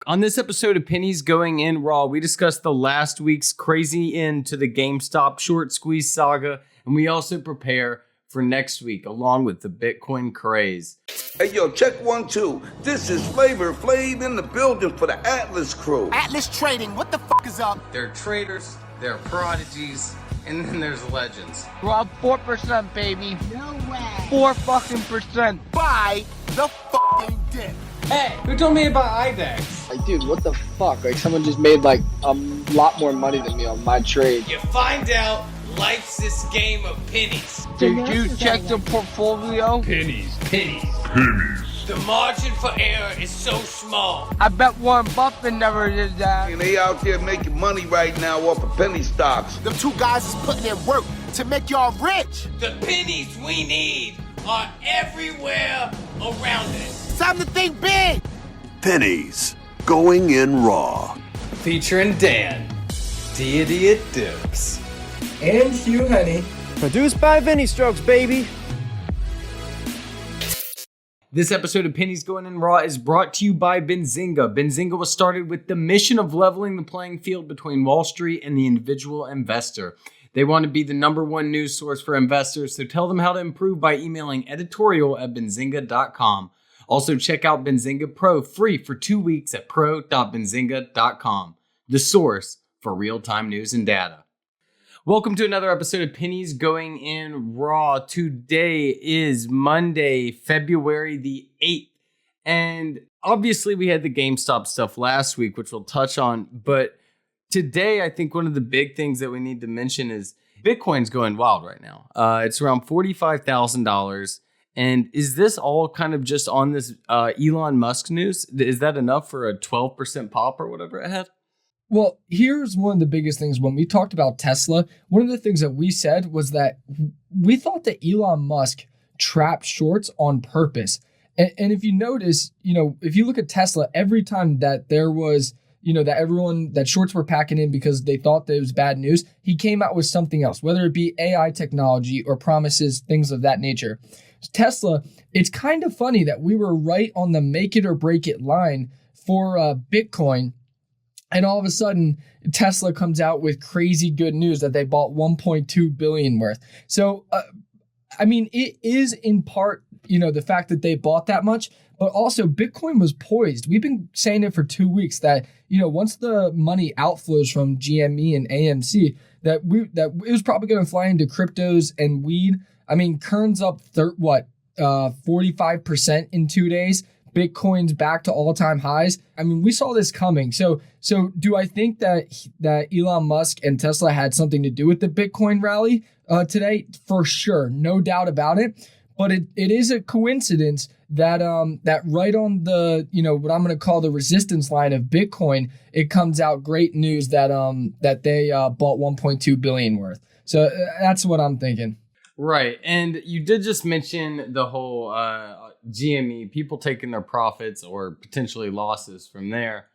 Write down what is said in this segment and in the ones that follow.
On this episode of Pennies Going In Raw, we discussed the last week's crazy end to the GameStop short squeeze saga, and we also prepare for next week along with the Bitcoin craze. Hey, yo, check 1, 2. This is Flavor Flav in the building for the Atlas crew. Atlas Trading, what the fuck is up? There are traders, there are prodigies, and then there's legends. We're up 4%, baby. No way. 4 fucking percent. Buy the fucking dip. Hey, who told me about IDEX? Like, dude, what the fuck? Like, someone just made, like, a lot more money than me on my trade. You find out life's this game of pennies. Did you check the portfolio? Pennies. The margin for error is so small. I bet Warren Buffett never did that. And they out there making money right now off of penny stocks. Them two guys is putting in work to make y'all rich. The pennies we need are everywhere around us. Time to think big. Pennies Going In Raw. Featuring Dan, Deity Dips. And Hugh Honey. Produced by Vinny Strokes, baby. This episode of Pennies Going In Raw is brought to you by Benzinga. Benzinga was started with the mission of leveling the playing field between Wall Street and the individual investor. They want to be the #1 news source for investors, so tell them how to improve by emailing editorial@benzinga.com. Also, check out Benzinga Pro free for 2 weeks at pro.benzinga.com, the source for real-time news and data. Welcome to another episode of Pennies Going In Raw. Today is Monday, February the 8th. And obviously we had the GameStop stuff last week, which we'll touch on. But today, I think one of the big things that we need to mention is Bitcoin's going wild right now. It's around $45,000. And is this all kind of just on this Elon Musk news? Is that enough for a 12% pop or whatever it had? Well, here's one of the biggest things. When we talked about Tesla, one of the things that we said was that we thought that Elon Musk trapped shorts on purpose. And if you notice, if you look at Tesla, every time that there was, that shorts were packing in because they thought that it was bad news, he came out with something else, whether it be AI technology or promises, things of that nature. Tesla, it's kind of funny that we were right on the make it or break it line for Bitcoin. And all of a sudden, Tesla comes out with crazy good news that they bought 1.2 billion worth. So, it is in part, the fact that they bought that much, but also Bitcoin was poised. We've been saying it for 2 weeks that, once the money outflows from GME and AMC, that it was probably going to fly into cryptos and weed. Kern's up 45% in 2 days. Bitcoin's back to all-time highs. We saw this coming. So do I think that Elon Musk and Tesla had something to do with the Bitcoin rally today? For sure, no doubt about it. But it is a coincidence that that right on the what I'm going to call the resistance line of Bitcoin, it comes out great news that that they bought 1.2 billion worth. So that's what I'm thinking. Right. And you did just mention the whole GME, people taking their profits or potentially losses from there.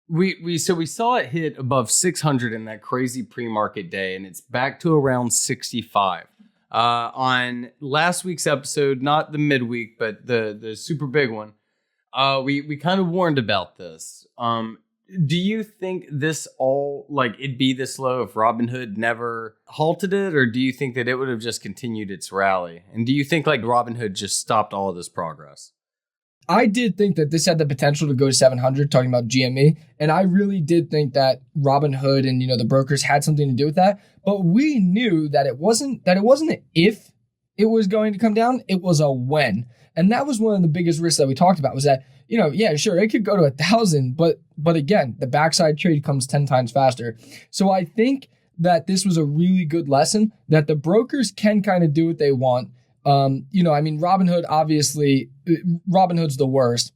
We saw it hit above 600 in that crazy pre-market day, and it's back to around 65. On last week's episode, not the midweek, but the super big one, we kind of warned about this. Do you think this all, it'd be this low if Robinhood never halted it, or do you think that it would have just continued its rally? And do you think Robinhood just stopped all of this progress? I did think that this had the potential to go to 700, talking about GME, and I really did think that Robinhood and the brokers had something to do with that. But we knew that it wasn't an if it was going to come down; it was a when, and that was one of the biggest risks that we talked about. Was that yeah, sure, it could go to 1,000, but again, the backside trade comes 10 times faster. So I think that this was a really good lesson that the brokers can kind of do what they want. Robinhood, obviously, Robinhood's the worst,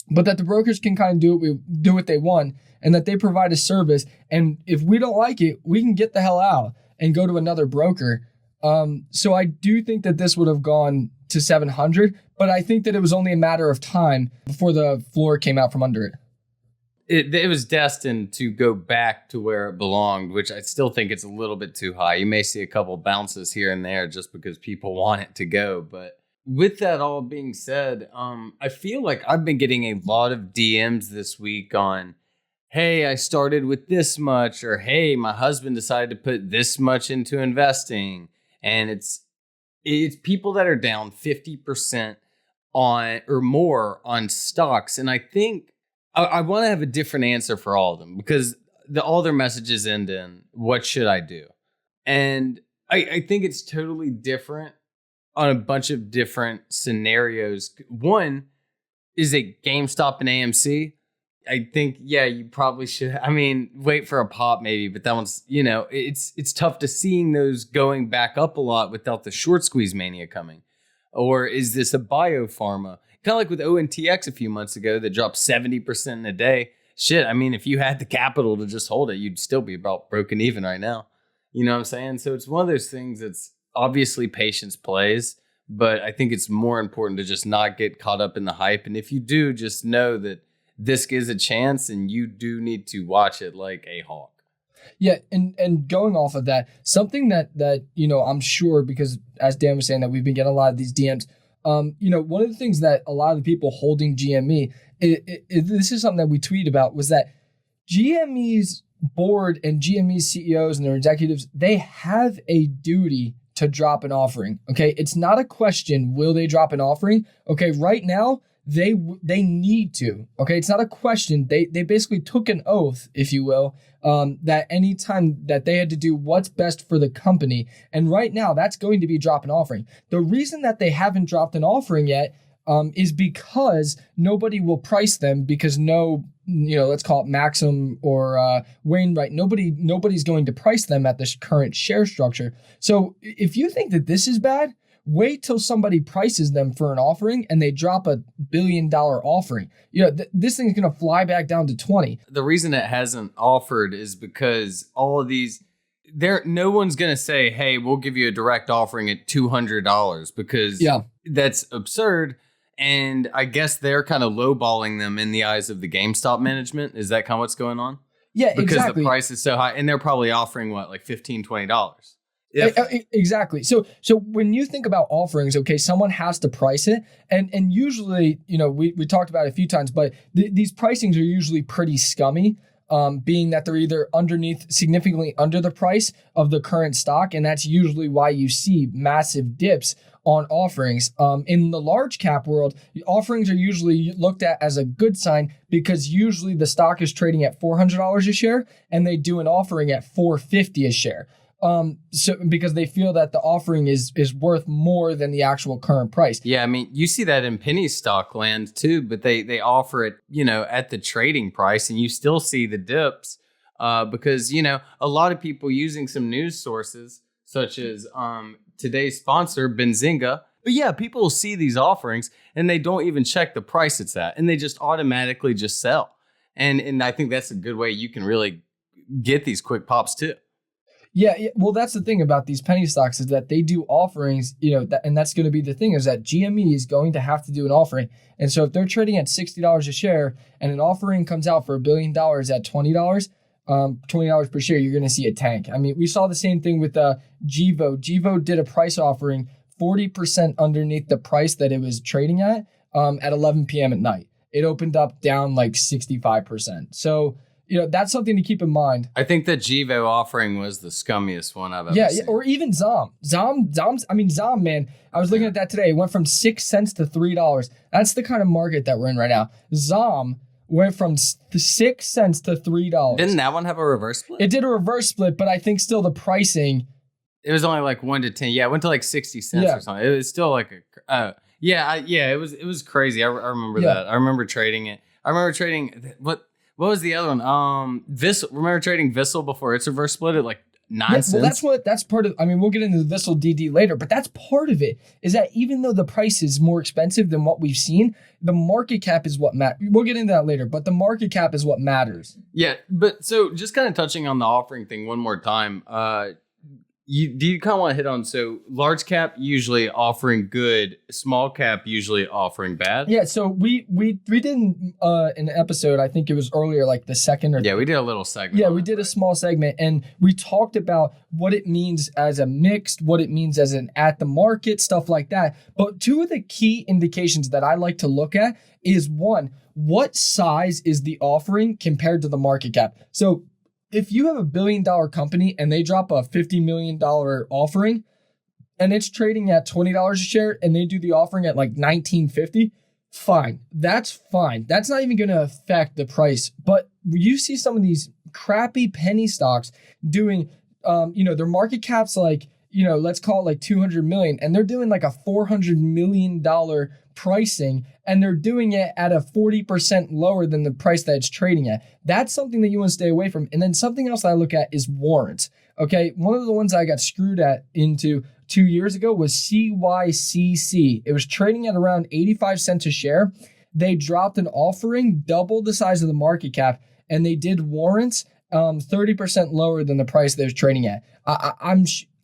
but that the brokers can kind of do what they want, and that they provide a service. And if we don't like it, we can get the hell out and go to another broker. So I do think that this would have gone to 700, but I think that it was only a matter of time before the floor came out from under it. It was destined to go back to where it belonged, which I still think it's a little bit too high. You may see a couple bounces here and there just because people want it to go, but with that all being said, I feel like I've been getting a lot of DMs this week on, hey, I started with this much, or hey, my husband decided to put this much into investing. And it's people that are down 50% on or more on stocks. And I think I want to have a different answer for all of them, because all their messages end in, what should I do? And I think it's totally different on a bunch of different scenarios. One is a GameStop and AMC. I think, yeah, you probably should. I mean, wait for a pop maybe, but that one's, it's tough to seeing those going back up a lot without the short squeeze mania coming. Or is this a biopharma? Kind of like with ONTX a few months ago that dropped 70% in a day. Shit, I mean, if you had the capital to just hold it, you'd still be about broken even right now. You know what I'm saying? So it's one of those things that's obviously patience plays, but I think it's more important to just not get caught up in the hype. And if you do, just know that this gives a chance and you do need to watch it like a hawk. Yeah, and going off of that, something that I'm sure, because as Dan was saying, that we've been getting a lot of these DMs. One of the things that a lot of the people holding GME, this is something that we tweet about, was that GME's board and GME's CEOs and their executives, they have a duty to drop an offering. Okay, it's not a question, will they drop an offering? Okay, right now, they need to. Okay, it's not a question. They basically took an oath, if you will, that anytime that they had to do what's best for the company, and right now that's going to be drop an offering. The reason that they haven't dropped an offering yet is because nobody will price them, because let's call it Maxim or Wainwright. Nobody's going to price them at this current share structure. So if you think that this is bad, wait till somebody prices them for an offering and they drop $1 billion offering. This thing's going to fly back down to 20. The reason it hasn't offered is because all of these, no one's going to say, hey, we'll give you a direct offering at $200, because that's absurd. And I guess they're kind of lowballing them in the eyes of the GameStop management. Is that kind of what's going on? Yeah, because exactly. The price is so high, and they're probably offering like $15, $20. Exactly. So when you think about offerings, okay, someone has to price it. And usually, we talked about it a few times, but these pricings are usually pretty scummy, being that they're either significantly under the price of the current stock. And that's usually why you see massive dips on offerings. In the large cap world, offerings are usually looked at as a good sign, because usually the stock is trading at $400 a share and they do an offering at $450 a share. So because they feel that the offering is worth more than the actual current price. Yeah, I mean, you see that in Pennies stock land too, but they offer it, at the trading price, and you still see the dips, because, a lot of people using some news sources such as today's sponsor, Benzinga. But yeah, people will see these offerings and they don't even check the price it's at, and they just automatically just sell. And I think that's a good way you can really get these quick pops too. Yeah, well, that's the thing about these penny stocks, is that they do offerings, and that's going to be the thing, is that GME is going to have to do an offering. And so if they're trading at $60 a share and an offering comes out for $1 billion at $20 per share, you're going to see a tank. I mean, we saw the same thing with Gevo. Gevo did a price offering 40% underneath the price that it was trading at 11 p.m. at night. It opened up down like 65%. So, that's something to keep in mind. I think the Gevo offering was the scummiest one I've ever seen. Yeah, or even Zom, man, I was looking at that today. It went from 6 cents to $3. That's the kind of market that we're in right now. Zom went from 6 cents to $3. Didn't that one have a reverse split? It did a reverse split, but I think still the pricing. It was only like 1 to 10. Yeah, it went to like 60 cents or something. It was still like it was crazy. I remember that. I remember trading it. I remember trading what was the other one? Vissel. Remember trading Vissel before its reverse split at like 9 cents? Well, that's part of. I mean, we'll get into the Vissel DD later, but that's part of it. Is that even though the price is more expensive than what we've seen, the market cap is what matters. We'll get into that later, but the market cap is what matters. Yeah, but so just kind of touching on the offering thing one more time. you kind of want to hit on, so large cap usually offering good, small cap usually offering bad. Yeah, so we did an episode, I think it was earlier, like the second or Yeah, we did a little segment. Yeah, we did a small segment, and we talked about what it means as a mixed, what it means as an at the market, stuff like that. But two of the key indications that I like to look at is, one, what size is the offering compared to the market cap? So if you have $1 billion company and they drop a $50 million offering and it's trading at $20 a share and they do the offering at like $19.50, fine. That's fine. That's not even going to affect the price. But you see some of these crappy penny stocks doing, their market cap's like, let's call it like 200 million, and they're doing like a $400 million pricing, and they're doing it at a 40% lower than the price that it's trading at. That's something that you want to stay away from. And then something else that I look at is warrants. Okay, one of the ones I got screwed into 2 years ago was CYCC. It was trading at around 85 cents a share. They dropped an offering double the size of the market cap, and they did warrants 30% lower than the price they was trading at.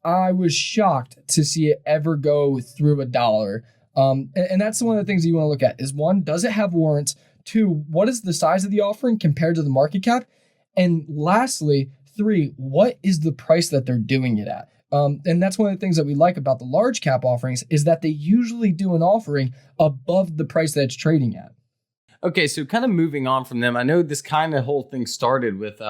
I was shocked to see it ever go through $1. And that's one of the things that you want to look at is, one, does it have warrants? Two, what is the size of the offering compared to the market cap? And lastly, three, what is the price that they're doing it at? And that's one of the things that we like about the large cap offerings is that they usually do an offering above the price that it's trading at. Okay, so kind of moving on from them, I know this kind of whole thing started with,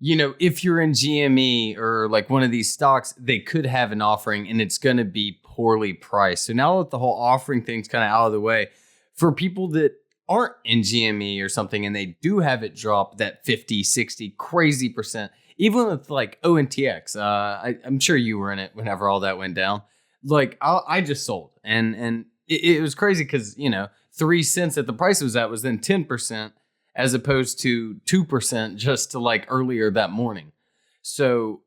if you're in GME or like one of these stocks, they could have an offering and it's going to be poorly priced. So now that the whole offering thing's kind of out of the way, for people that aren't in GME or something and they do have it drop that 50, 60, crazy percent, even with like ONTX, I'm sure you were in it whenever all that went down. Like I just sold and it was crazy because, 3 cents that the price was at was then 10%. As opposed to 2% just to like earlier that morning. So,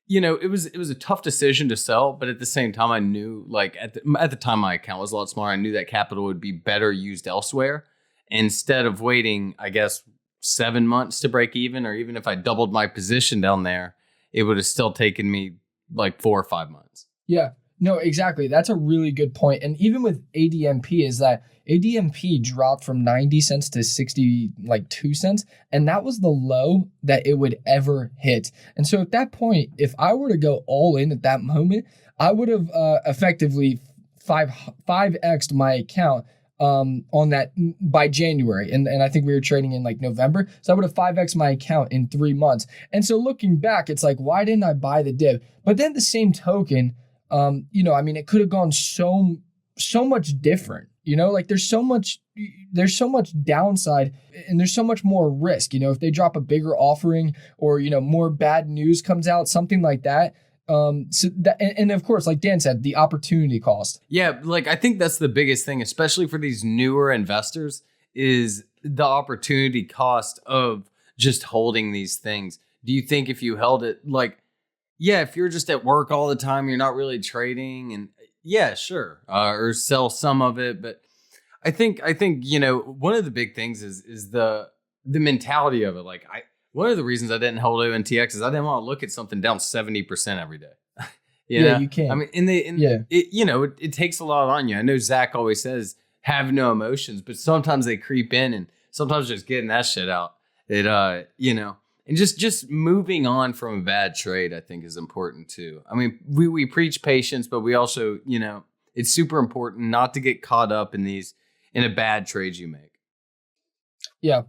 it was a tough decision to sell, but at the same time, I knew like at the time my account was a lot smaller. I knew that capital would be better used elsewhere instead of waiting, I guess, 7 months to break even, or even if I doubled my position down there, it would have still taken me like 4 or 5 months. Yeah, no, exactly. That's a really good point. And even with ADMP is that ADMP dropped from 90 cents to 62 cents. And that was the low that it would ever hit. And so at that point, if I were to go all in at that moment, I would have effectively 5x'd my account on that by January. And I think we were trading in like November. So I would have 5x'd my account in 3 months. And so looking back, it's like, why didn't I buy the dip? But then the same token, it could have gone so much different. Like there's so much downside and there's so much more risk. If they drop a bigger offering or, more bad news comes out, something like that. And of course, like Dan said, the opportunity cost. Yeah, like I think that's the biggest thing, especially for these newer investors, is the opportunity cost of just holding these things. Do you think if you held it, like, yeah, if you're just at work all the time, you're not really trading, and yeah, sure, or sell some of it, but I think one of the big things is the mentality of it. Like one of the reasons I didn't hold ONTX is I didn't want to look at something down 70% every day. You can. I mean, it takes a lot on you. I know Zach always says have no emotions, but sometimes they creep in, and sometimes just getting that shit out. And just moving on from a bad trade, I think, is important too. I mean, we preach patience, but we also, it's super important not to get caught up in a bad trade you make. Yeah,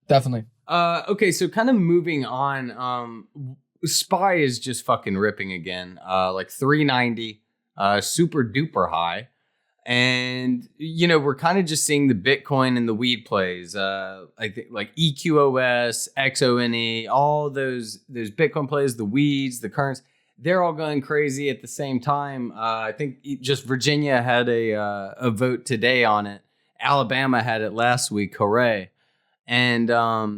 definitely. Okay, so kind of moving on, SPY is just fucking ripping again, like 390, super duper high. And, we're kind of just seeing the Bitcoin and the weed plays, I think like EQOS, XONE, all those Bitcoin plays, the weeds, the currents, they're all going crazy at the same time. I think just Virginia had a vote today on it. Alabama had it last week. Hooray. And, are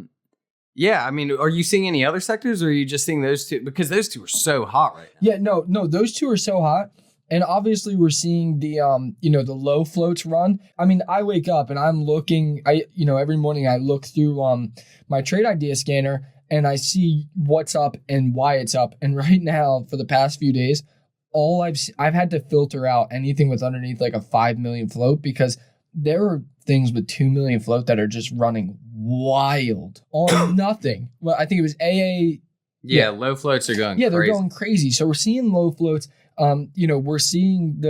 you seeing any other sectors, or are you just seeing those two? Because those two are so hot right now. Yeah, no, those two are so hot. And obviously we're seeing the the low floats run. I mean, I wake up and I'm looking, every morning I look through my trade idea scanner and I see what's up and why it's up. And right now, for the past few days, I've had to filter out anything with underneath like a 5 million float, because there are things with 2 million float that are just running wild on nothing. Well, I think it was AA. Yeah, low floats are going crazy. Yeah, they're going crazy. So we're seeing low floats. We're seeing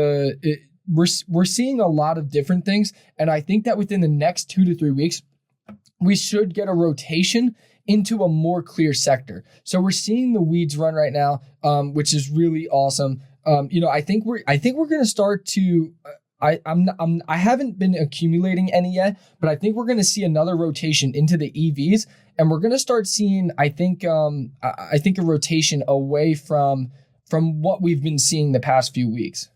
we're seeing a lot of different things. And I think that within the next 2 to 3 weeks, we should get a rotation into a more clear sector. So we're seeing the weeds run right now, which is really awesome. I think we're going to start to. I haven't been accumulating any yet, but I think we're going to see another rotation into the EVs, and we're going to start seeing. I think a rotation away from what we've been seeing the past few weeks.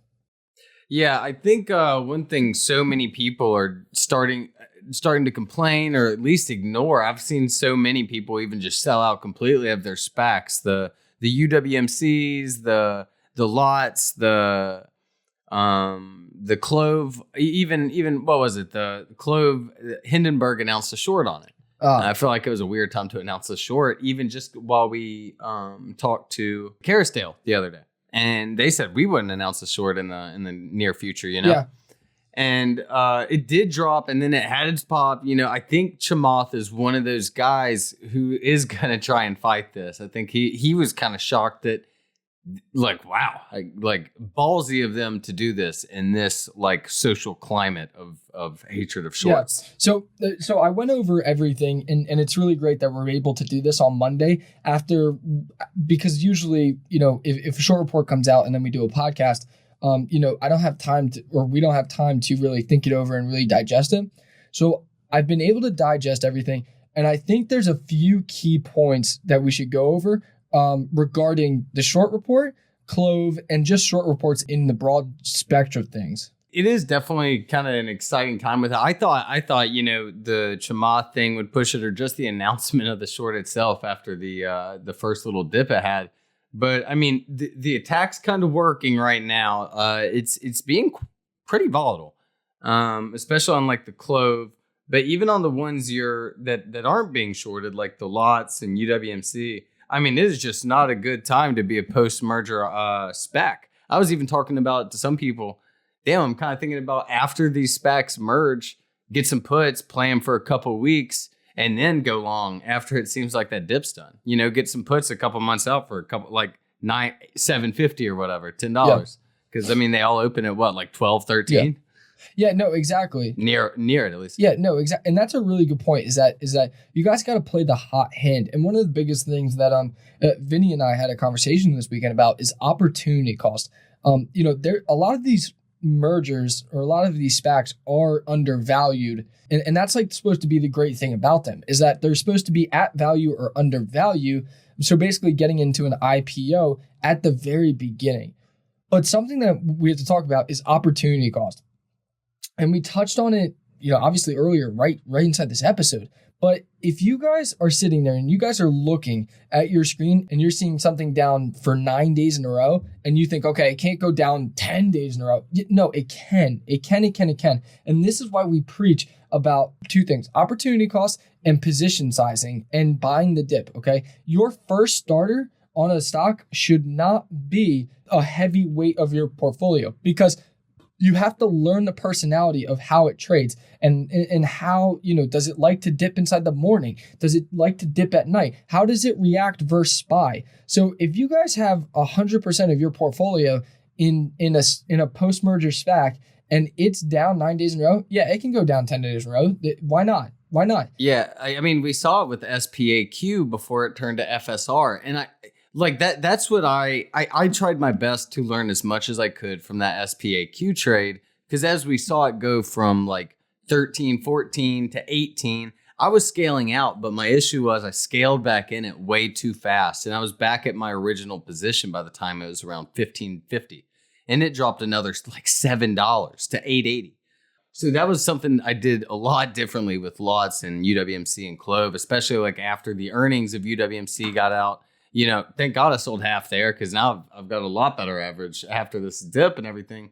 Yeah, I think one thing so many people are starting to complain, or at least ignore. I've seen so many people even just sell out completely of their SPACs, the UWMCs, the lots, the CLOV, even what was it? The CLOV, Hindenburg announced a short on it. I feel like it was a weird time to announce a short, even just while we talked to Carisdale the other day, and they said we wouldn't announce a short in the near future, Yeah. And it did drop, and then it had its pop. I think Chamath is one of those guys who is gonna try and fight this. I think he was kind of shocked that, like, wow, like ballsy of them to do this in this like social climate of hatred of shorts. Yeah. So I went over everything, and it's really great that we're able to do this on Monday because usually, if a short report comes out and then we do a podcast, I don't have time we don't have time to really think it over and really digest it. So I've been able to digest everything, and I think there's a few key points that we should go over regarding the short report, CLOV, and just short reports in the broad spectrum of things. It is definitely kind of an exciting time with it. I thought, the Chamath thing would push it, or just the announcement of the short itself after the first little dip it had. But I mean, the attack's kind of working right now. It's being pretty volatile, especially on like the CLOV. But even on the ones that aren't being shorted, like the lots and UWMC, I mean, it is just not a good time to be a post-merger SPAC. I was even talking about it to some people. Damn, I'm kind of thinking about after these SPACs merge, get some puts, play them for a couple weeks, and then go long after it seems like that dip's done. Get some puts a couple months out for a couple, like $7.50 or whatever, $10. Because I mean, they all open at what, like 12, 13? Yeah, no, exactly. Near it, at least. Yeah, no, exactly. And that's a really good point, is that you guys got to play the hot hand. And one of the biggest things that Vinny and I had a conversation this weekend about is opportunity cost. There a lot of these mergers, or a lot of these SPACs, are undervalued. And that's like supposed to be the great thing about them, is that they're supposed to be at value or undervalue. So basically getting into an IPO at the very beginning. But something that we have to talk about is opportunity cost. And we touched on it, obviously earlier, right inside this episode. But if you guys are sitting there and you guys are looking at your screen and you're seeing something down for 9 days in a row, and you think, okay, it can't go down 10 days in a row. No, it can. It can. And this is why we preach about two things: opportunity cost and position sizing and buying the dip, okay? Your first starter on a stock should not be a heavy weight of your portfolio, because you have to learn the personality of how it trades and how, does it like to dip inside the morning? Does it like to dip at night? How does it react versus SPY? So if you guys have 100% of your portfolio in a post-merger SPAC and it's down 9 days in a row, yeah, it can go down 10 days in a row. Why not? Yeah, I mean, we saw it with SPAQ before it turned to FSR, and that's what I tried my best to learn as much as I could from that SPAQ trade, because as we saw it go from like 13, 14 to 18, I was scaling out, but my issue was I scaled back in it way too fast, and I was back at my original position by the time it was around 15.50, and it dropped another like $7 to 8.80. So that was something I did a lot differently with lots and UWMC and CLOV, especially like after the earnings of UWMC got out. thank God I sold half there because now I've got a lot better average after this dip and everything.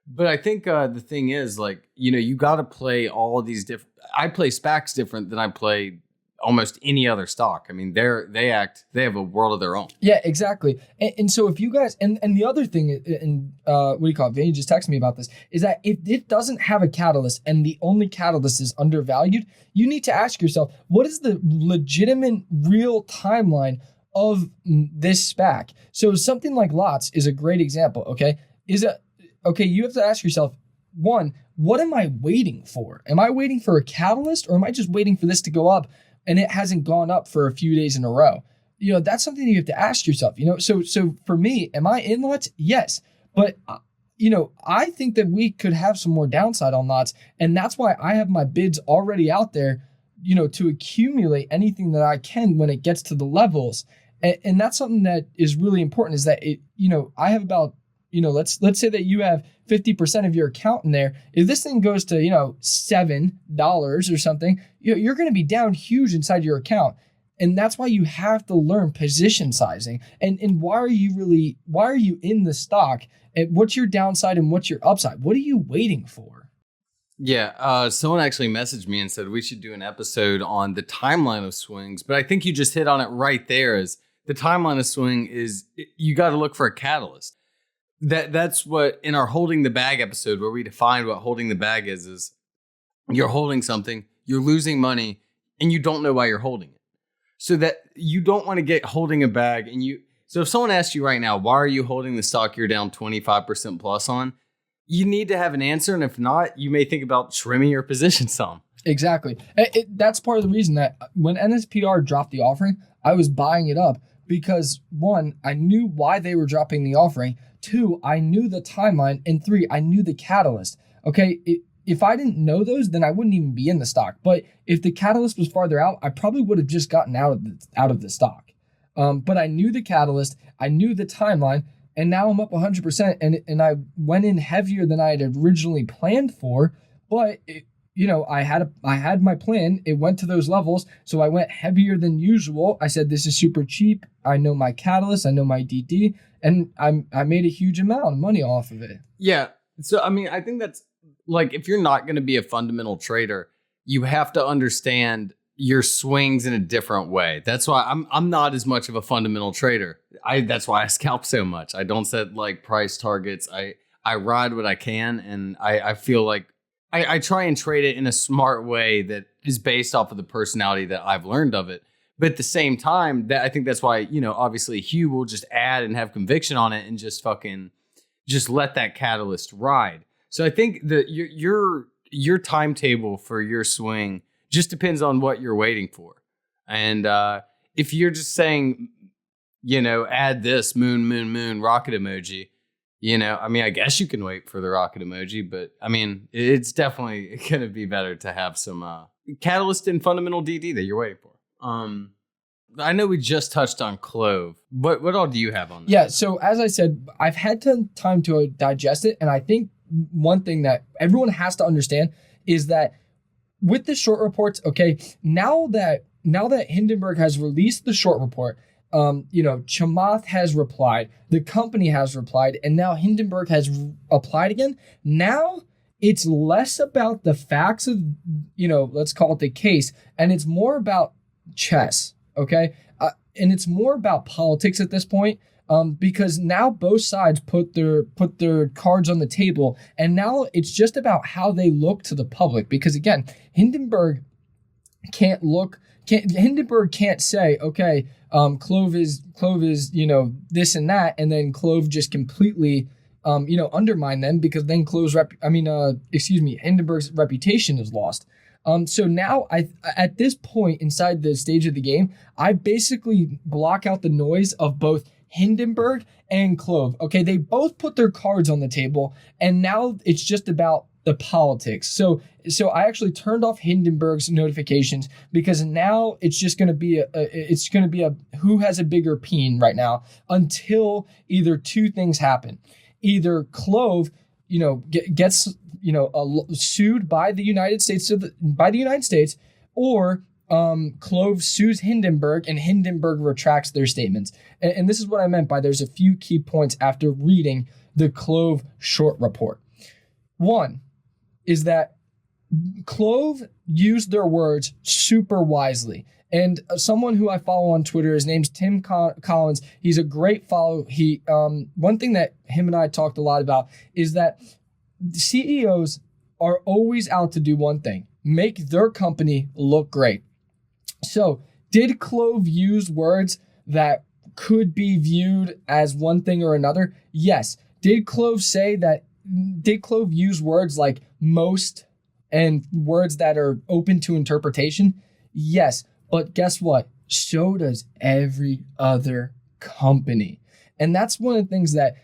But I think the thing is, like, you got to play all of these different. I play SPACs different than I play almost any other stock. I mean, they have a world of their own. Yeah, exactly. And so if you guys, and the other thing, and what do you call it? Vinny just texted me about this, is that if it doesn't have a catalyst and the only catalyst is undervalued, you need to ask yourself, what is the legitimate real timeline of this SPAC? So something like LOTS is a great example, okay? You have to ask yourself, one, what am I waiting for? Am I waiting for a catalyst, or am I just waiting for this to go up and it hasn't gone up for a few days in a row? That's something you have to ask yourself, So for me, am I in LOTS? Yes. But, I think that we could have some more downside on LOTS. And that's why I have my bids already out there, to accumulate anything that I can when it gets to the levels. And that's something that is really important, is that I have about, let's say that you have 50% of your account in there. If this thing goes to, $7 or something, you're going to be down huge inside your account. And that's why you have to learn position sizing. And why are you in the stock? And what's your downside and what's your upside? What are you waiting for? Yeah, someone actually messaged me and said we should do an episode on the timeline of swings. But I think you just hit on it right there. Is the timeline of swing is you got to look for a catalyst. That's what, in our holding the bag episode, where we defined what holding the bag is you're holding something, you're losing money, and you don't know why you're holding it. So that you don't want to get holding a bag. So if someone asks you right now, why are you holding the stock you're down 25% plus on? You need to have an answer. And if not, you may think about trimming your position some. Exactly. That's part of the reason that when NSPR dropped the offering, I was buying it up because, one, I knew why they were dropping the offering. Two, I knew the timeline. And three, I knew the catalyst. Okay, if I didn't know those, then I wouldn't even be in the stock. But if the catalyst was farther out, I probably would have just gotten out of the stock. But I knew the catalyst, I knew the timeline, and now I'm up 100%. And I went in heavier than I had originally planned for. But I had my plan. It went to those levels, so I went heavier than usual. I said this is super cheap. I know my catalyst. I know my DD. And I made a huge amount of money off of it. Yeah. So, I mean, I think that's like, if you're not going to be a fundamental trader, you have to understand your swings in a different way. That's why I'm not as much of a fundamental trader. That's why I scalp so much. I don't set like price targets. I ride what I can. And I feel like I try and trade it in a smart way that is based off of the personality that I've learned of it. But at the same time, I think that's why, obviously Hugh will just add and have conviction on it and just let that catalyst ride. So I think that your timetable for your swing just depends on what you're waiting for. And if you're just saying, add this moon, rocket emoji, I guess you can wait for the rocket emoji, but I mean, it's definitely going to be better to have some catalyst and fundamental DD that you're waiting for. I know we just touched on CLOV. What all do you have on that? Yeah, so as I said, I've had time to digest it, and I think one thing that everyone has to understand is that with the short reports, okay, now that Hindenburg has released the short report, Chamath has replied, the company has replied, and now Hindenburg has applied again. Now it's less about the facts of, let's call it the case, and it's more about chess, okay? And it's more about politics at this point, because now both sides put their cards on the table, and now it's just about how they look to the public. Because again, Hindenburg can't say, okay, CLOV is this and that, and then CLOV just completely undermine them, because then Hindenburg's reputation is lost. So now at this point inside the stage of the game, I basically block out the noise of both Hindenburg and CLOV. Okay, they both put their cards on the table, and now it's just about the politics. So I actually turned off Hindenburg's notifications, because now it's just going to be a who has a bigger peen right now, until either two things happen. Either CLOV, gets sued by the United States, or CLOV sues Hindenburg and Hindenburg retracts their statements. And this is what I meant by there's a few key points after reading the CLOV short report. One is that CLOV used their words super wisely. And someone who I follow on Twitter, his name's Tim Collins. He's a great follow. One thing that him and I talked a lot about is that CEOs are always out to do one thing: make their company look great. So did CLOV use words that could be viewed as one thing or another? Yes. Did CLOV use words like most and words that are open to interpretation? Yes. But guess what? So does every other company. And that's one of the things that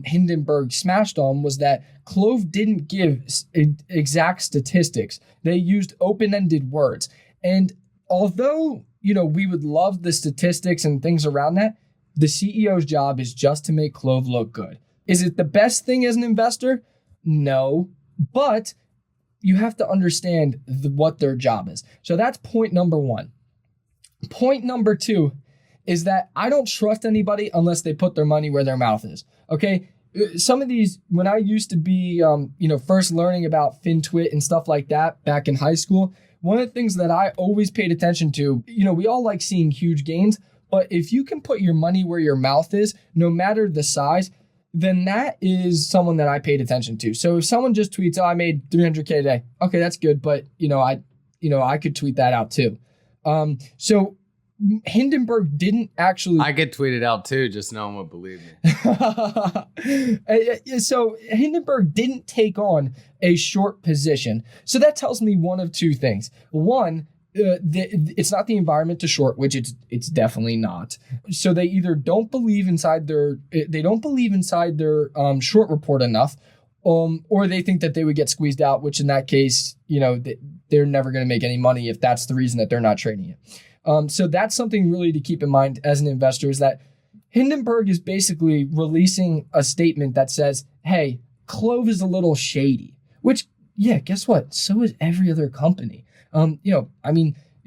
Hindenburg smashed on, was that CLOV didn't give exact statistics. They used open-ended words. And although, we would love the statistics and things around that, the CEO's job is just to make CLOV look good. Is it the best thing as an investor? No, but you have to understand what their job is. So that's point number one. Point number two is that I don't trust anybody unless they put their money where their mouth is. Okay. Some of these, when I used to be, first learning about FinTwit and stuff like that back in high school, one of the things that I always paid attention to, we all like seeing huge gains, but if you can put your money where your mouth is, no matter the size, then that is someone that I paid attention to. So if someone just tweets, "Oh, I made 300K a day," okay, that's good, but I could tweet that out too. So Hindenburg didn't actually. I could tweet it out too, just no one would believe me. So Hindenburg didn't take on a short position. So that tells me one of two things. One, it's not the environment to short, which it's definitely not. So they either don't believe inside their short report enough, or they think that they would get squeezed out, which in that case, they're never going to make any money if that's the reason that they're not trading it. So that's something really to keep in mind as an investor, is that Hindenburg is basically releasing a statement that says, hey, CLOV is a little shady, which, yeah, guess what? So is every other company.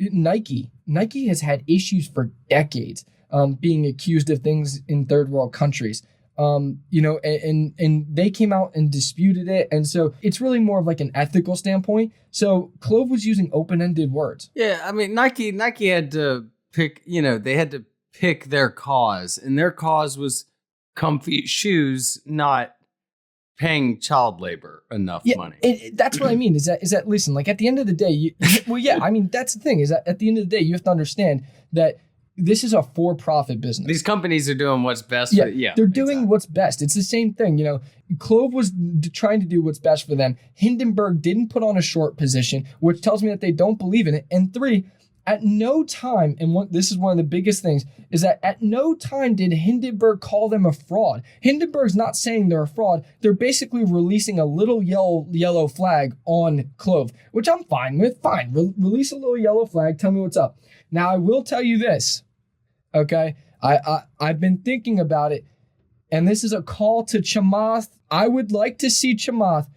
Nike has had issues for decades, being accused of things in third world countries. And they came out and disputed it. And so it's really more of like an ethical standpoint. So CLOV was using open-ended words. Yeah, I mean, Nike had to pick, they had to pick their cause, and their cause was comfy shoes, not paying child labor enough money. That's what I mean, is that listen, like at the end of the day, that's the thing, is that at the end of the day, you have to understand that this is a for-profit business. These companies are doing what's best. They're doing what's best. It's the same thing. CLOV was trying to do what's best for them. Hindenburg didn't put on a short position, which tells me that they don't believe in it. And three, at no time, this is one of the biggest things, is that at no time did Hindenburg call them a fraud. Hindenburg's not saying they're a fraud. They're basically releasing a little yellow flag on CLOV, which I'm fine with. Fine, release a little yellow flag. Tell me what's up. Now, I will tell you this, okay? I've been thinking about it, and this is a call to Chamath. I would like to see Chamath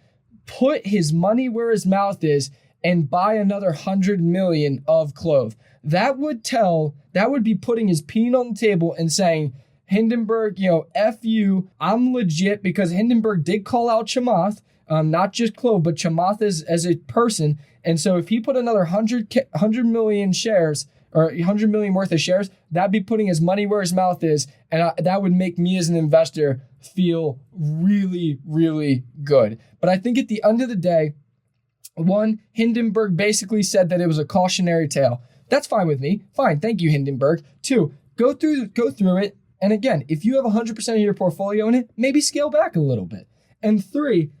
put his money where his mouth is and buy another 100 million of CLOV. That would be putting his peen on the table and saying, Hindenburg, F you, I'm legit, because Hindenburg did call out Chamath, not just CLOV, but Chamath as a person. And so if he put another 100 million shares, or 100 million worth of shares, that'd be putting his money where his mouth is. And that would make me as an investor feel really, really good. But I think at the end of the day, one, Hindenburg basically said that it was a cautionary tale. That's fine with me. Fine. Thank you, Hindenburg. Two, go through it. And again, if you have 100% of your portfolio in it, maybe scale back a little bit. And three,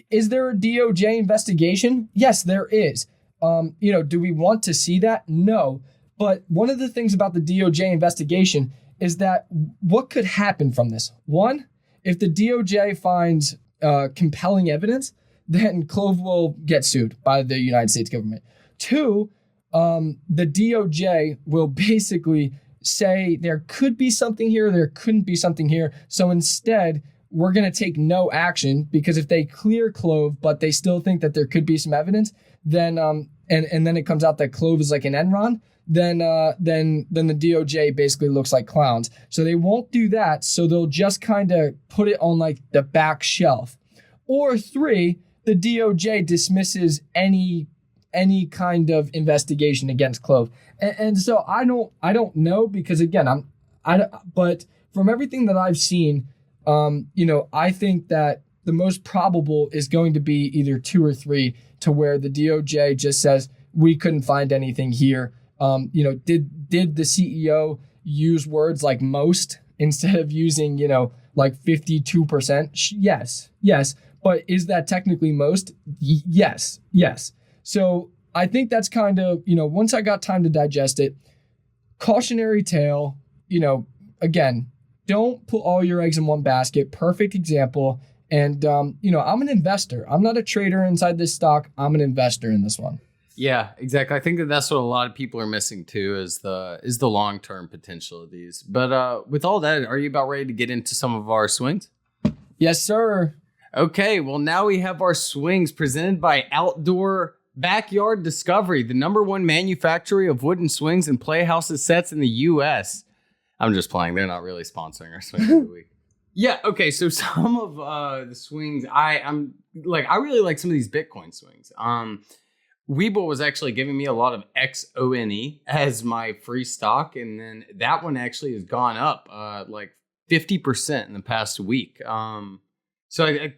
is there a DOJ investigation? Yes, there is. Do we want to see that? No. But one of the things about the DOJ investigation is that what could happen from this? One, if the DOJ finds compelling evidence, then CLOV will get sued by the United States government. Two, the DOJ will basically say there could be something here, there couldn't be something here. So instead, we're going to take no action, because if they clear CLOV, but they still think that there could be some evidence, then and then it comes out that CLOV is like an Enron, then the DOJ basically looks like clowns. So they won't do that. So they'll just kind of put it on like the back shelf. Or 3, the DOJ dismisses any kind of investigation against CLOV. And so I don't know, because again, but from everything that I've seen, I think that the most probable is going to be either 2 or 3, to where the DOJ just says, we couldn't find anything here. Did the CEO use words like most instead of using, like 52%? Yes. But is that technically most? Yes. So I think that's kind of, once I got time to digest it, cautionary tale, again, don't put all your eggs in one basket. Perfect example. And, I'm an investor. I'm not a trader inside this stock. I'm an investor in this one. Yeah, exactly. I think that's what a lot of people are missing too, is the long-term potential of these. But with all that, are you about ready to get into some of our swings? Yes, sir. Okay, well, now we have our swings presented by Outdoor Backyard Discovery, the #1 manufacturer of wooden swings and playhouses sets in the U.S. I'm just playing. They're not really sponsoring our swings of the week. Yeah, okay, so some of the swings, I really like some of these Bitcoin swings. Webull was actually giving me a lot of XONE as my free stock, and then that one actually has gone up like 50% in the past week. So I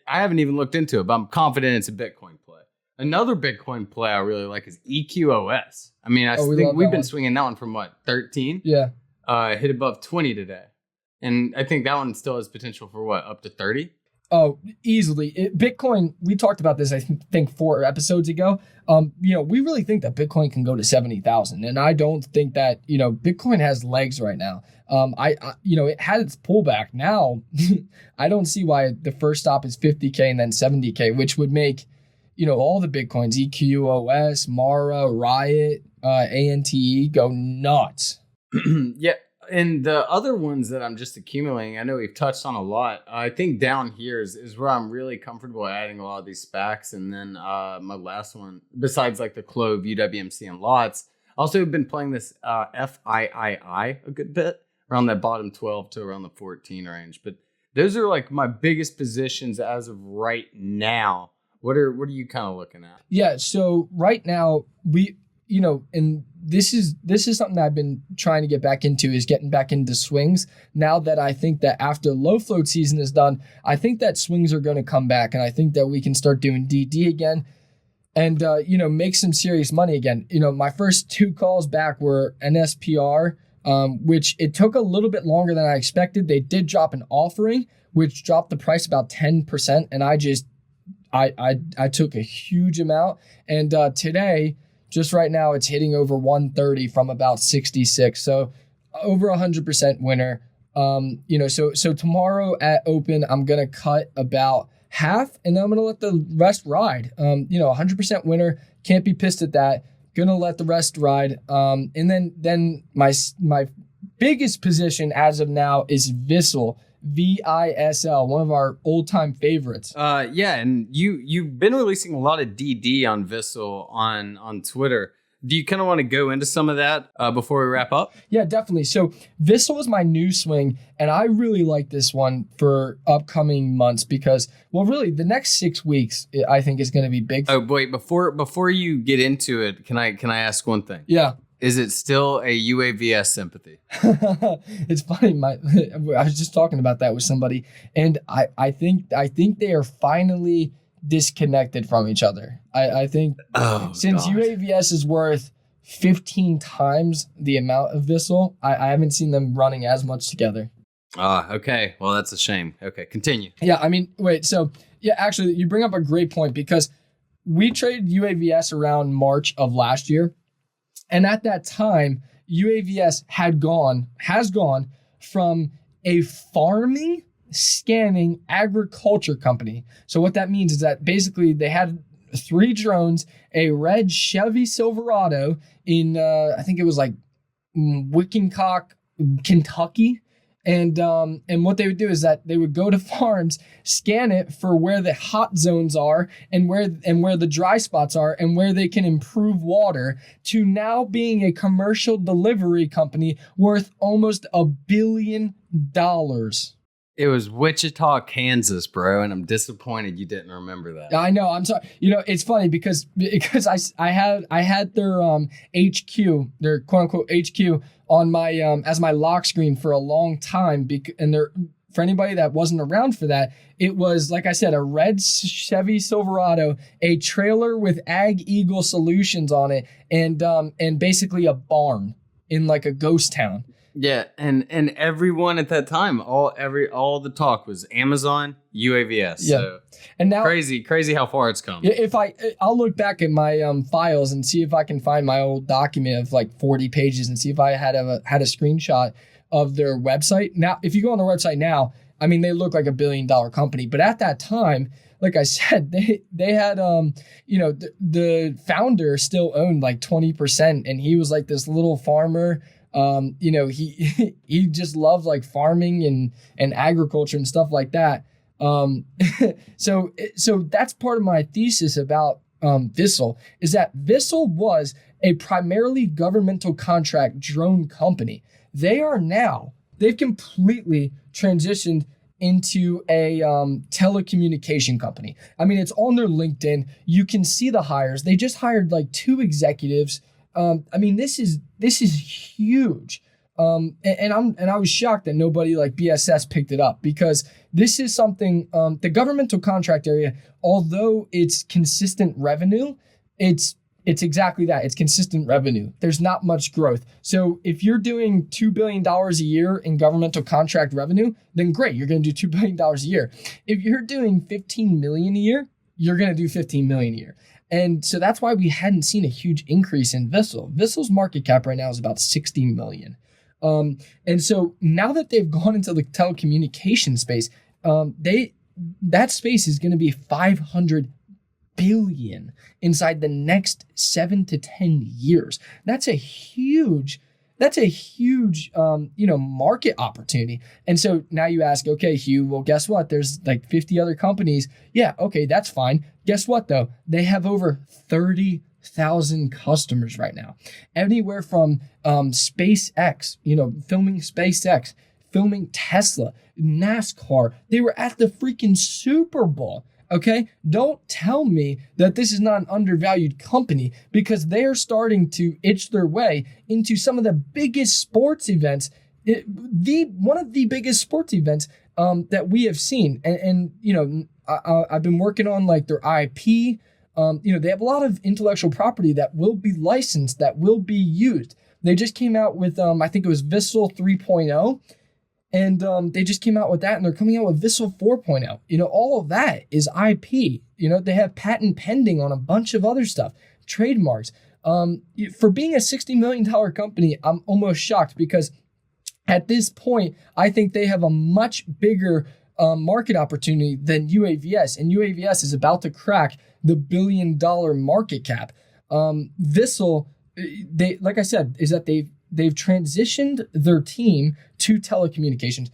haven't even looked into it, but I'm confident it's a Bitcoin play. Another Bitcoin play I really like is EQOS. I mean, I think we've been swinging that one from 13? Yeah. Hit above 20 today. And I think that one still has potential for up to 30? Oh, easily. Bitcoin, we talked about this, I think 4 episodes ago. We really think that Bitcoin can go to 70,000. And I don't think that, Bitcoin has legs right now. It had its pullback. Now, I don't see why the first stop is 50K and then 70K, which would make, all the Bitcoins, EQOS, Mara, Riot, ANTE go nuts. Yeah. And the other ones that I'm just accumulating, I know we've touched on a lot. I think down here is where I'm really comfortable adding a lot of these SPACs. And then my last one, besides like the CLOV, UWMC, and lots, also have been playing this FIII a good bit, around that bottom 12 to around the 14 range. But those are like my biggest positions as of right now. What are you kind of looking at? Yeah, so right now and this is something that I've been trying to get back into, is getting back into swings. Now that I think that after low float season is done, I think that swings are going to come back, and I think that we can start doing DD again and, make some serious money again. My first 2 calls back were NSPR, which it took a little bit longer than I expected. They did drop an offering, which dropped the price about 10%. And I took a huge amount. And today, just right now, it's hitting over 130 from about 66. So over 100% winner. So tomorrow at open, I'm going to cut about half, and then I'm going to let the rest ride. 100% winner. Can't be pissed at that. Going to let the rest ride. And then my biggest position as of now is Vissel. VISL, one of our old-time favorites. Yeah, and you've been releasing a lot of DD on Vissel on Twitter. Do you kind of want to go into some of that before we wrap up? Yeah, definitely. So Vissel is my new swing, and I really like this one for upcoming months because, well, really, the next 6 weeks I think is going to be big. Oh, wait, before you get into it, can I ask one thing? Yeah. Is it still a UAVS sympathy? It's funny. I was just talking about that with somebody, and I think they are finally disconnected from each other. I think since UAVS is worth 15 times the amount of Vissel, I haven't seen them running as much together. Okay. Well, that's a shame. Okay, continue. Yeah, actually, you bring up a great point because we traded UAVS around March of last year. And at that time, UAVS has gone from a farming, scanning agriculture company. So what that means is that basically they had 3 drones, a red Chevy Silverado in, I think it was like Wickencock, Kentucky. And what they would do is that they would go to farms, scan it for where the hot zones are and where the dry spots are and where they can improve water, to now being a commercial delivery company worth almost $1 billion. It was Wichita, Kansas, bro, and I'm disappointed you didn't remember that. I know. I'm sorry. It's funny because I had their HQ, their quote unquote HQ, on my as my lock screen for a long time. And for anybody that wasn't around for that, it was, like I said, a red Chevy Silverado, a trailer with Ag Eagle Solutions on it, and basically a barn in like a ghost town. Yeah, and everyone at that time, all the talk was Amazon, UAVS. Yeah. So and now crazy how far it's come. If I'll look back at my files and see if I can find my old document of like 40 pages and see if I had a screenshot of their website. Now, if you go on their website now, I mean, they look like $1 billion company, but at that time, like I said, they had the founder still owned like 20%, and he was like this little farmer. He just loved like farming and agriculture and stuff like that. So that's part of my thesis about Vissel, is that Vissel was a primarily governmental contract drone company. They've completely transitioned into a telecommunication company. I mean, it's on their LinkedIn. You can see the hires. They just hired like 2 executives. I mean, this is huge. And I was shocked that nobody like BSS picked it up, because this is something, the governmental contract area, although it's consistent revenue, it's exactly that. It's consistent revenue. There's not much growth. So if you're doing $2 billion a year in governmental contract revenue, then great, you're going to do $2 billion a year. If you're doing 15 million a year, you're going to do 15 million a year. And so that's why we hadn't seen a huge increase in Vissel. Vissel's market cap right now is about 60 million. And so now that they've gone into the telecommunication space, that space is going to be 500 billion inside the next 7 to 10 years. That's a huge market opportunity. And so now you ask, okay, Hugh, well, guess what? There's like 50 other companies. Yeah, okay, that's fine. Guess what though? They have over 30,000 customers right now. Anywhere from SpaceX, filming SpaceX, filming Tesla, NASCAR. They were at the freaking Super Bowl. Okay, don't tell me that this is not an undervalued company, because they are starting to itch their way into some of the biggest sports events, one of the biggest sports events that we have seen. And I've been working on like their IP. They have a lot of intellectual property that will be licensed, that will be used. They just came out with I think it was Vissel 3.0. And they just came out with that, and they're coming out with Vissel 4.0. All of that is IP. They have patent pending on a bunch of other stuff, trademarks. For being a $60 million company, I'm almost shocked, because at this point, I think they have a much bigger market opportunity than UAVS. And UAVS is about to crack the $1 billion market cap. Vissel, like I said, is that they've transitioned their team to telecommunications.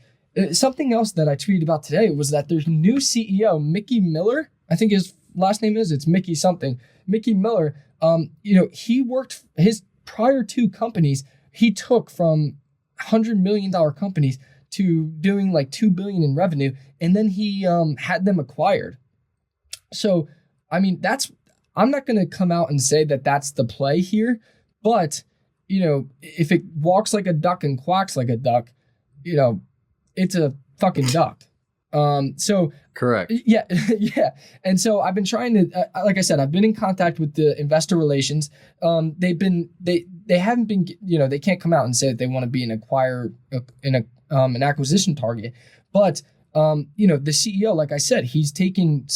Something else that I tweeted about today was that there's new CEO, Mickey Miller. I think his last name it's Mickey something. Mickey Miller, he worked his prior 2 companies. He took from $100 million companies to doing like $2 billion in revenue. And then he had them acquired. So, I mean, I'm not going to come out and say that that's the play here, but if it walks like a duck and quacks like a duck, it's a fucking duck. So correct. Yeah. Yeah. And so I've been trying to, like I said, I've been in contact with the investor relations. They haven't been, they can't come out and say that they want to be an acquisition target. But, the CEO, like I said, he's taking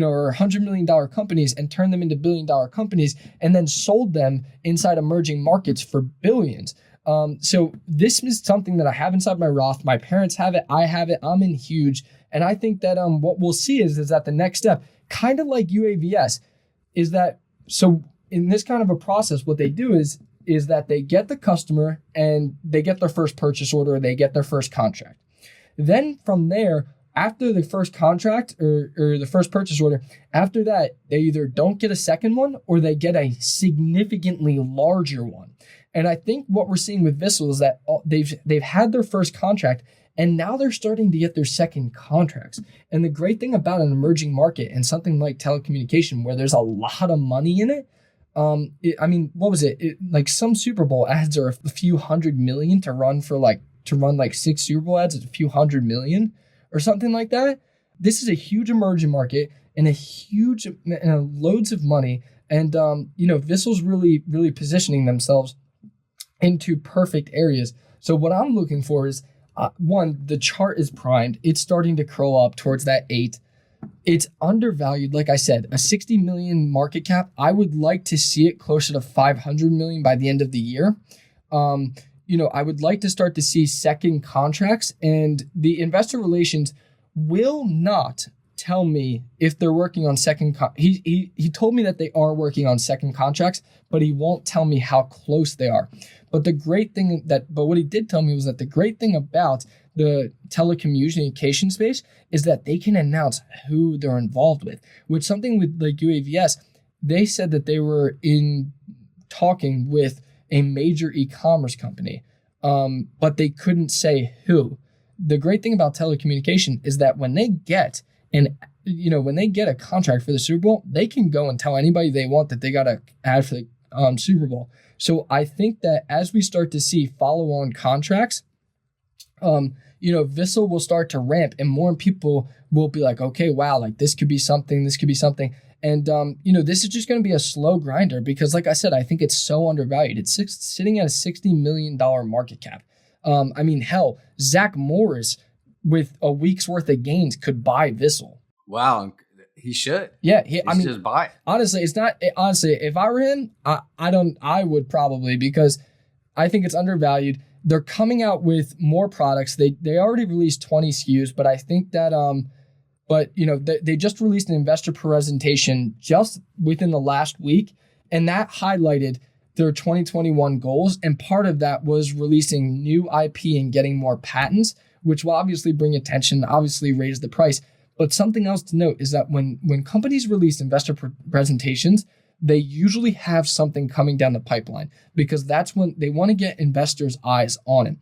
or $100 million companies and turned them into $1 billion companies, and then sold them inside emerging markets for billions. So this is something that I have inside my Roth. My parents have it. I have it. I'm in huge. And I think that what we'll see is that the next step, kind of like UAVS, is that, so in this kind of a process, what they do is is that they get the customer and they get their first purchase order, they get their first contract. Then from there, after the first contract or the first purchase order, after that, they either don't get a second one or they get a significantly larger one. And I think what we're seeing with Vissel is that they've had their first contract and now they're starting to get their second contracts. And the great thing about an emerging market and something like telecommunication where there's a lot of money in it, what was it? Like some Super Bowl ads are a few $100 million to run like 6 Super Bowl ads. It's a few $100 million or something like that. This is a huge emerging market and loads of money. And, Vissel's really, really positioning themselves into perfect areas. So what I'm looking for is, one, the chart is primed. It's starting to curl up towards that 8. It's undervalued. Like I said, a 60 million market cap. I would like to see it closer to 500 million by the end of the year. I would like to start to see second contracts, and the investor relations will not tell me if they're working on second. He told me that they are working on second contracts, but he won't tell me how close they are. But what he did tell me was that the great thing about the telecommunication space is that they can announce who they're involved with. With something with like UAVS, they said that they were in talking with a major e-commerce company, but they couldn't say who. The great thing about telecommunication is that when they get a contract for the Super Bowl, they can go and tell anybody they want that they got an ad for the Super Bowl. So I think that as we start to see follow-on contracts, Vissel will start to ramp and more people will be like, okay, wow, like this could be something. And, this is just going to be a slow grinder because like I said, I think it's so undervalued. It's sitting at a $60 million market cap. Hell, Zach Morris with a week's worth of gains could buy Vissel. Wow. He should. Yeah. Just buy it. Honestly, if I were him, I would probably, because I think it's undervalued. They're coming out with more products. They already released 20 SKUs, but I think that, they just released an investor presentation just within the last week, and that highlighted their 2021 goals. And part of that was releasing new IP and getting more patents, which will obviously bring attention, obviously raise the price. But something else to note is that when companies release investor presentations, they usually have something coming down the pipeline because that's when they want to get investors' eyes on it.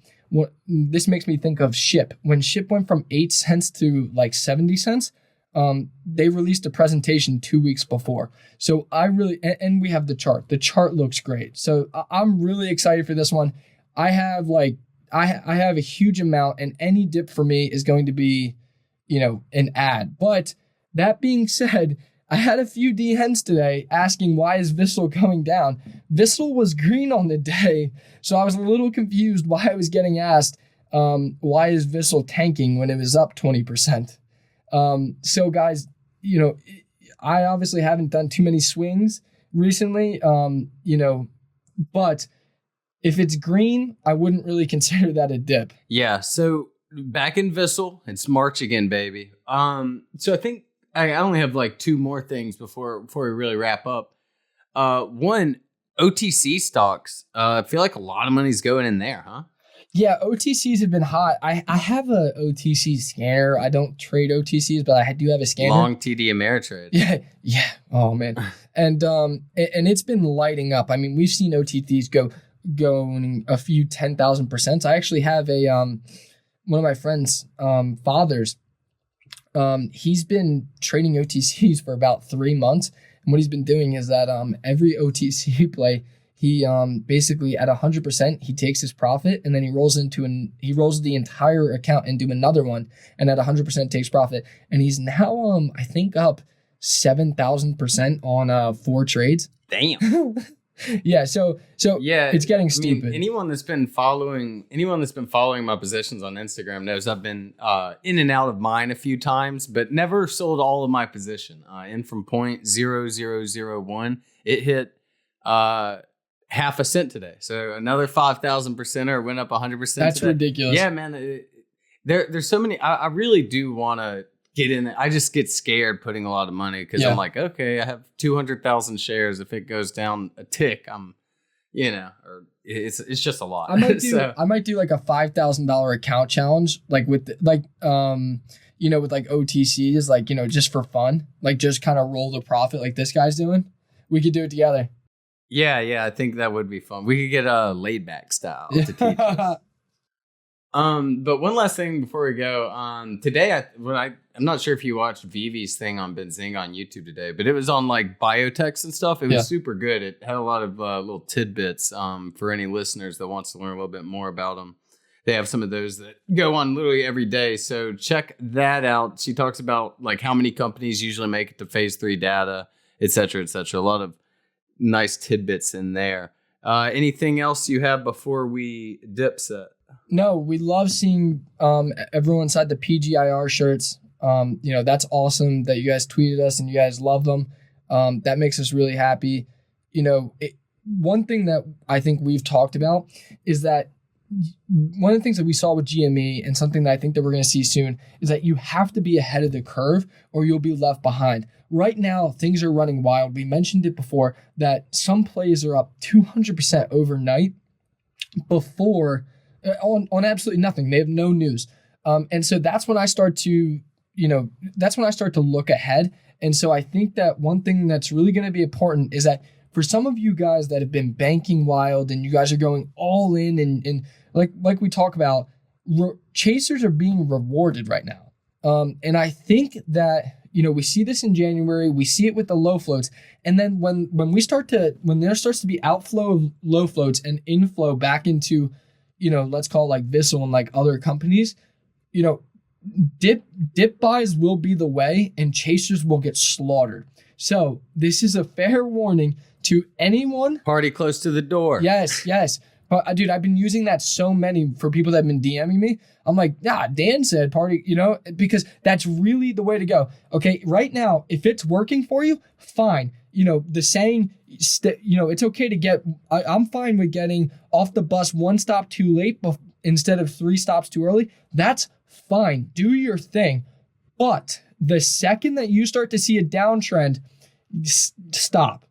This makes me think of SHIP. When SHIP went from 8 cents to like 70 cents, they released a presentation 2 weeks before. So and we have the chart. The chart looks great. So I'm really excited for this one. I have a huge amount, and any dip for me is going to be, an ad. But that being said, I had a few DMs today asking why is Vissel going down. Vissel was green on the day, so I was a little confused why I was getting asked why is Vissel tanking when it was up 20%. So guys, I obviously haven't done too many swings recently, but if it's green, I wouldn't really consider that a dip. Yeah, so back in Vissel, it's March again, baby. So I think I only have like 2 more things before we really wrap up. One, OTC stocks. I feel like a lot of money's going in there, huh? Yeah, OTCs have been hot. I have a OTC scanner. I don't trade OTCs, but I do have a scanner. Long TD Ameritrade. Yeah. Oh man, and it's been lighting up. I mean, we've seen OTCs going a few 10,000%. I actually have one of my friends' fathers. He's been trading OTCs for about 3 months. And what he's been doing is that every OTC play, he basically at 100%, he takes his profit and then he rolls the entire account into another one, and at 100% takes profit. And he's now I think up 7,000% on 4 trades. Damn. Yeah, so yeah, it's getting stupid. Anyone that's been following my positions on Instagram knows I've been in and out of mine a few times, but never sold all of my position. In from 0.0001, it hit half a cent today. So another 5,000%er went up 100%. That's today. Ridiculous. Yeah, man. There's so many. I really do want to get in it. I just get scared putting a lot of money because I'm like, okay, I have 200,000 shares. If it goes down a tick, you know, or it's just a lot. I might do like a $5,000 account challenge, like with you know, with like OTCs, like, you know, just for fun, like just kind of roll the profit like this guy's doing. We could do it together. Yeah, I think that would be fun. We could get a laid back style to teach us. But one last thing before we go. Today, I'm not sure if you watched Vivi's thing on Benzinga on YouTube today, but it was on like biotechs and stuff. It was super good. It had a lot of little tidbits for any listeners that wants to learn a little bit more about them. They have some of those that go on literally every day. So check that out. She talks about like how many companies usually make it to phase 3 data, et cetera, et cetera. A lot of nice tidbits in there. Anything else you have before we dip set? No, we love seeing everyone inside the PGIR shirts. You know, that's awesome that you guys tweeted us and you guys love them. That makes us really happy. You know, one thing that I think we've talked about is that one of the things that we saw with GME and something that I think that we're going to see soon is that you have to be ahead of the curve or you'll be left behind. Right now, things are running wild. We mentioned it before that some plays are up 200% overnight before on absolutely nothing. They have no news. And so that's when I start to, look ahead. And so I think that one thing that's really going to be important is that for some of you guys that have been banking wild and you guys are going all in and like we talk about, chasers are being rewarded right now. And I think that, you know, we see this in January, we see it with the low floats. And then when there starts to be outflow of low floats and inflow back into, you know, let's call it like Vissel and like other companies, you know, dip buys will be the way and chasers will get slaughtered. So this is a fair warning to anyone. Party close to the door. Yes. But dude, I've been using that so many for people that have been DMing me. I'm like, Dan said party, you know, because that's really the way to go. Okay, right now, if it's working for you, fine. You know, the saying, you know, it's okay to get, I'm fine with getting off the bus 1 stop too late instead of 3 stops too early. That's fine. Do your thing. But the second that you start to see a downtrend, stop.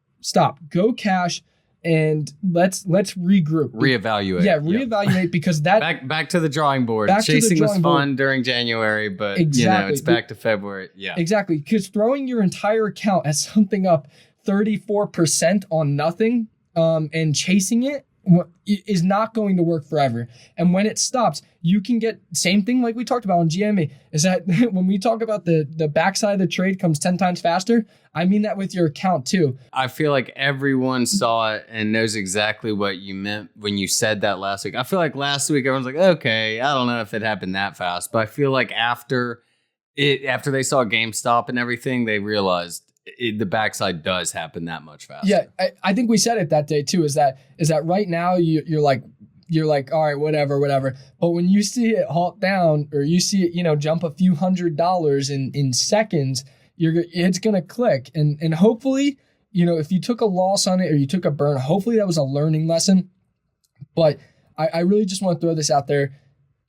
Go cash. And let's regroup. Reevaluate. Yeah, reevaluate because that back to the drawing board. Chasing was fun during January, but you know, it's back to February. Yeah. Exactly. Because throwing your entire account as something up 34% on nothing and chasing it is not going to work forever. And when it stops, you can get same thing like we talked about on GME, is that when we talk about the backside of the trade comes 10 times faster, I mean that with your account too. I feel like everyone saw it and knows exactly what you meant when you said that last week. I feel like last week everyone's like, okay, I don't know if it happened that fast, but I feel like after they saw GameStop and everything, they realized the backside does happen that much faster. Yeah, I think we said it that day too. Is that right now you're like, all right, whatever. But when you see it halt down or you see it, you know, jump a few $100s in seconds, it's gonna click. And hopefully, you know, if you took a loss on it or you took a burn, hopefully that was a learning lesson. But I really just want to throw this out there.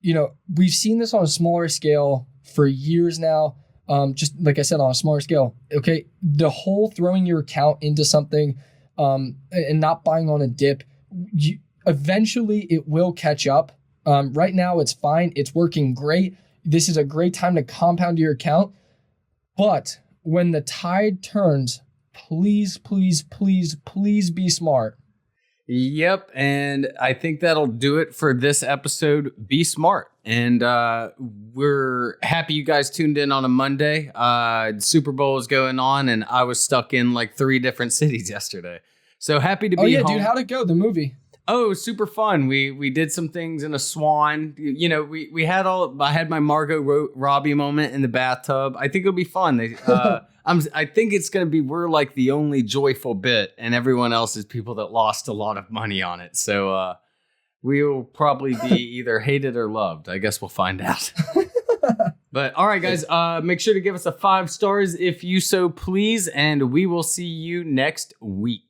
You know, we've seen this on a smaller scale for years now. Just like I said, on a smaller scale, okay, the whole throwing your account into something and not buying on a dip, eventually it will catch up. Right now it's fine. It's working great. This is a great time to compound your account. But when the tide turns, please be smart. Yep, and I think that'll do it for this episode. Be smart. And we're happy you guys tuned in on a Monday. The Super Bowl is going on, and I was stuck in like 3 different cities yesterday. So happy to be home. Dude, how'd it go, the movie? Oh, super fun. We did some things in a Swan. You know, I had my Margot Robbie moment in the bathtub. I think it'll be fun. I think it's going to be, we're like the only joyful bit and everyone else is people that lost a lot of money on it. So we'll probably be either hated or loved. I guess we'll find out. But all right, guys, make sure to give us a 5 stars if you so please. And we will see you next week.